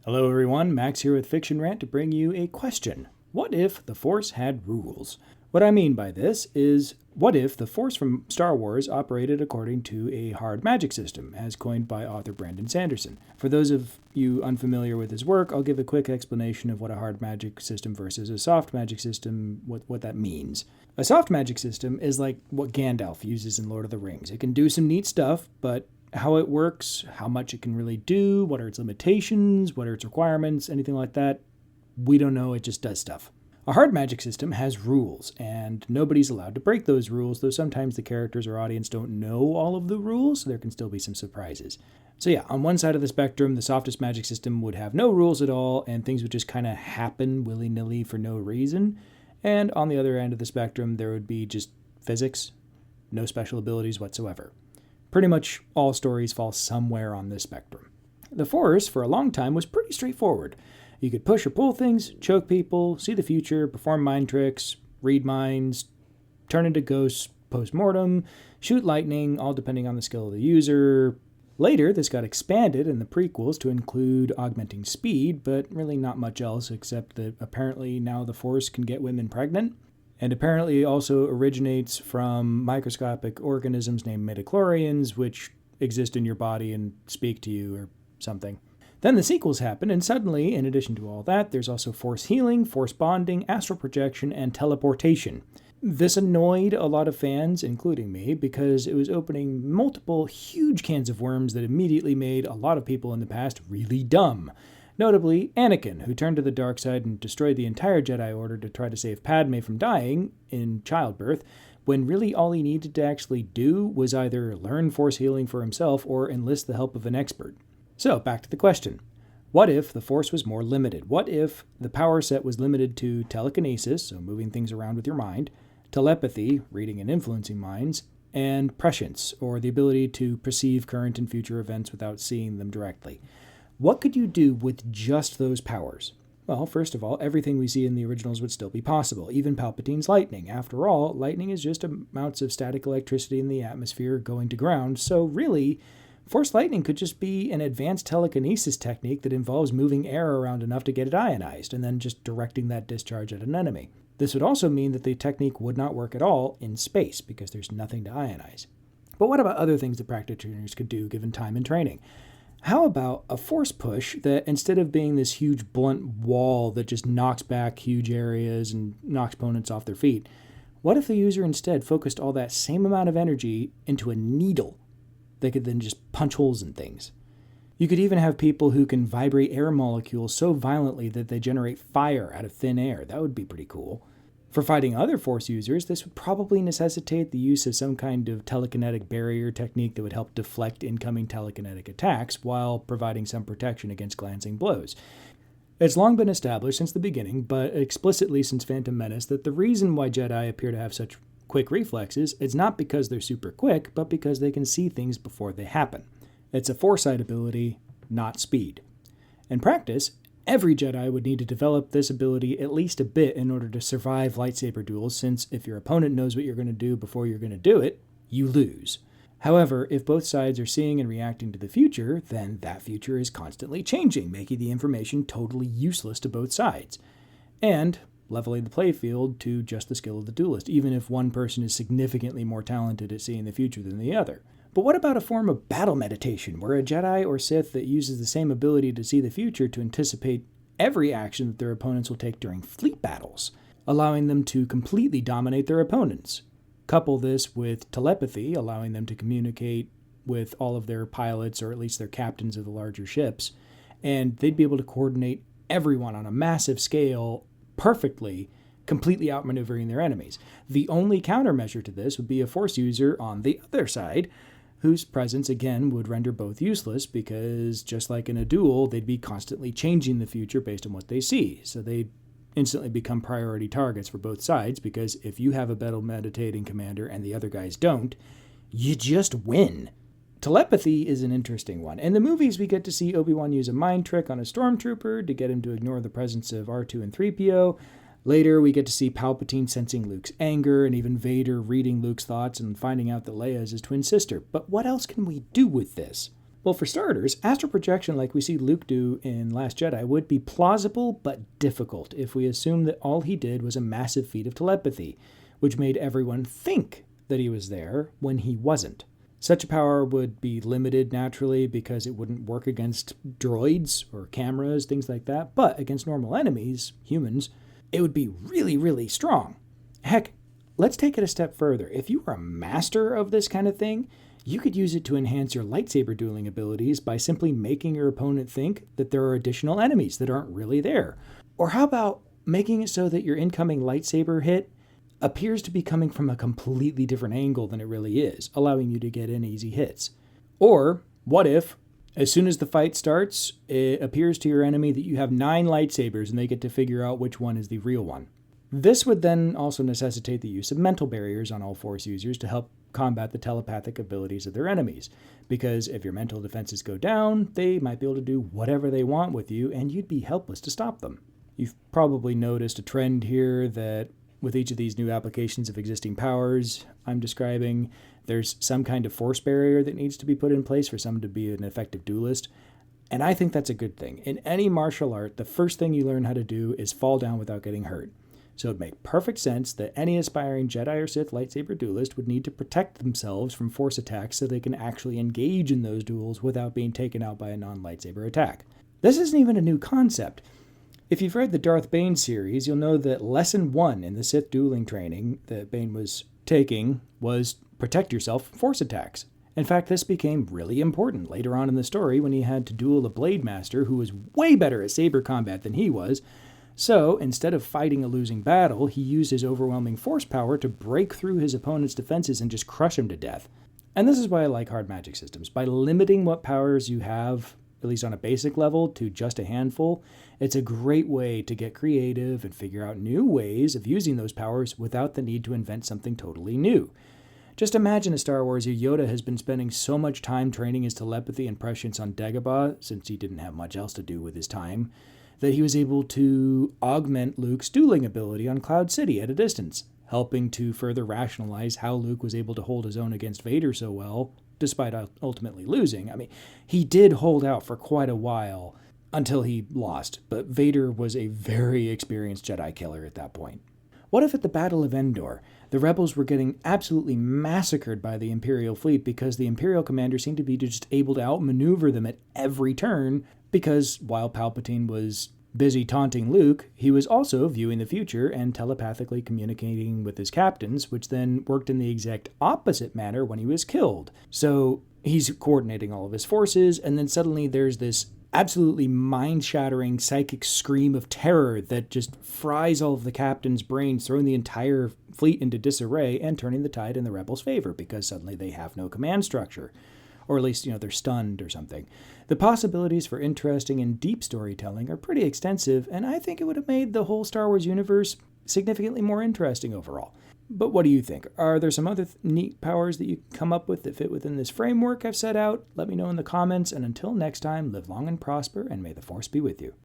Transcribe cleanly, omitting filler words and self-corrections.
Hello everyone, Max here with Fiction Rant to bring you a question. What if the Force had rules? What I mean by this is, what if the Force from Star Wars operated according to a hard magic system, as coined by author Brandon Sanderson? For those of you unfamiliar with his work, I'll give a quick explanation of what a hard magic system versus a soft magic system, what that means. A soft magic system is like what Gandalf uses in Lord of the Rings. It can do some neat stuff, but how it works, how much it can really do, what are its limitations, what are its requirements, anything like that, we don't know, it just does stuff. A hard magic system has rules, and nobody's allowed to break those rules, though sometimes the characters or audience don't know all of the rules, so there can still be some surprises. So yeah, on one side of the spectrum, the softest magic system would have no rules at all, and things would just kind of happen willy-nilly for no reason. And on the other end of the spectrum, there would be just physics, no special abilities whatsoever. Pretty much all stories fall somewhere on this spectrum. The Force, for a long time, was pretty straightforward. You could push or pull things, choke people, see the future, perform mind tricks, read minds, turn into ghosts post-mortem, shoot lightning, all depending on the skill of the user. Later, this got expanded in the prequels to include augmenting speed, but really not much else except that apparently now the Force can get women pregnant. And apparently also originates from microscopic organisms named midichlorians, which exist in your body and speak to you or something. Then the sequels happen, and suddenly, in addition to all that, there's also force healing, force bonding, astral projection, and teleportation. This annoyed a lot of fans, including me, because it was opening multiple huge cans of worms that immediately made a lot of people in the past really dumb. Notably, Anakin, who turned to the dark side and destroyed the entire Jedi Order to try to save Padme from dying in childbirth, when really all he needed to actually do was either learn force healing for himself or enlist the help of an expert. So, back to the question. What if the Force was more limited? What if the power set was limited to telekinesis, so moving things around with your mind, telepathy, reading and influencing minds, and prescience, or the ability to perceive current and future events without seeing them directly? What could you do with just those powers? Well, first of all, everything we see in the originals would still be possible, even Palpatine's lightning. After all, lightning is just amounts of static electricity in the atmosphere going to ground, so really, Force lightning could just be an advanced telekinesis technique that involves moving air around enough to get it ionized, and then just directing that discharge at an enemy. This would also mean that the technique would not work at all in space, because there's nothing to ionize. But what about other things that practitioners could do given time and training? How about a force push that instead of being this huge blunt wall that just knocks back huge areas and knocks opponents off their feet, what if the user instead focused all that same amount of energy into a needle that could then just punch holes in things? You could even have people who can vibrate air molecules so violently that they generate fire out of thin air. That would be pretty cool. For fighting other Force users, this would probably necessitate the use of some kind of telekinetic barrier technique that would help deflect incoming telekinetic attacks while providing some protection against glancing blows. It's long been established since the beginning, but explicitly since Phantom Menace, that the reason why Jedi appear to have such quick reflexes is not because they're super quick, but because they can see things before they happen. It's a foresight ability, not speed. In practice, every Jedi would need to develop this ability at least a bit in order to survive lightsaber duels, since if your opponent knows what you're going to do before you're going to do it, you lose. However, if both sides are seeing and reacting to the future, then that future is constantly changing, making the information totally useless to both sides, and leveling the playfield to just the skill of the duelist, even if one person is significantly more talented at seeing the future than the other. But what about a form of battle meditation, where a Jedi or Sith that uses the same ability to see the future to anticipate every action that their opponents will take during fleet battles, allowing them to completely dominate their opponents? Couple this with telepathy, allowing them to communicate with all of their pilots, or at least their captains of the larger ships, and they'd be able to coordinate everyone on a massive scale perfectly, completely outmaneuvering their enemies. The only countermeasure to this would be a Force user on the other side, whose presence again would render both useless, because just like in a duel, they'd be constantly changing the future based on what they see. So they'd instantly become priority targets for both sides, because if you have a battle meditating commander and the other guys don't, you just win. Telepathy is an interesting one. In the movies, we get to see Obi-Wan use a mind trick on a stormtrooper to get him to ignore the presence of R2 and 3PO. Later, we get to see Palpatine sensing Luke's anger, and even Vader reading Luke's thoughts and finding out that Leia is his twin sister. But what else can we do with this? Well, for starters, astral projection like we see Luke do in Last Jedi would be plausible but difficult if we assume that all he did was a massive feat of telepathy, which made everyone think that he was there when he wasn't. Such a power would be limited naturally because it wouldn't work against droids or cameras, things like that, but against normal enemies, humans, it would be really, really strong. Heck, let's take it a step further. If you were a master of this kind of thing, you could use it to enhance your lightsaber dueling abilities by simply making your opponent think that there are additional enemies that aren't really there. Or how about making it so that your incoming lightsaber hit appears to be coming from a completely different angle than it really is, allowing you to get in easy hits. Or what if, as soon as the fight starts, it appears to your enemy that you have 9 lightsabers and they get to figure out which one is the real one. This would then also necessitate the use of mental barriers on all Force users to help combat the telepathic abilities of their enemies, because if your mental defenses go down, they might be able to do whatever they want with you and you'd be helpless to stop them. You've probably noticed a trend here that with each of these new applications of existing powers I'm describing, there's some kind of force barrier that needs to be put in place for someone to be an effective duelist. And I think that's a good thing. In any martial art, the first thing you learn how to do is fall down without getting hurt. So it'd make perfect sense that any aspiring Jedi or Sith lightsaber duelist would need to protect themselves from force attacks so they can actually engage in those duels without being taken out by a non-lightsaber attack. This isn't even a new concept. If you've read the Darth Bane series, you'll know that Lesson 1 in the Sith dueling training that Bane was taking was protect yourself from force attacks. In fact, this became really important later on in the story when he had to duel a Blade Master who was way better at saber combat than he was. So, instead of fighting a losing battle, he used his overwhelming force power to break through his opponent's defenses and just crush him to death. And this is why I like hard magic systems. By limiting what powers you have, at least on a basic level, to just a handful, it's a great way to get creative and figure out new ways of using those powers without the need to invent something totally new. Just imagine a Star Wars Yoda has been spending so much time training his telepathy and prescience on Dagobah, since he didn't have much else to do with his time, that he was able to augment Luke's dueling ability on Cloud City at a distance, helping to further rationalize how Luke was able to hold his own against Vader so well, despite ultimately losing. I mean, he did hold out for quite a while until he lost, but Vader was a very experienced Jedi killer at that point. What if at the Battle of Endor, the rebels were getting absolutely massacred by the Imperial fleet because the Imperial commander seemed to be just able to outmaneuver them at every turn, because while Palpatine was busy taunting Luke, he was also viewing the future and telepathically communicating with his captains, which then worked in the exact opposite manner when he was killed. So he's coordinating all of his forces, and then suddenly there's this absolutely mind-shattering psychic scream of terror that just fries all of the captain's brains, throwing the entire fleet into disarray and turning the tide in the rebels' favor because suddenly they have no command structure. Or at least, they're stunned or something. The possibilities for interesting and deep storytelling are pretty extensive, and I think it would have made the whole Star Wars universe significantly more interesting overall. But what do you think? Are there some other neat powers that you come up with that fit within this framework I've set out? Let me know in the comments, and until next time, live long and prosper, and may the Force be with you.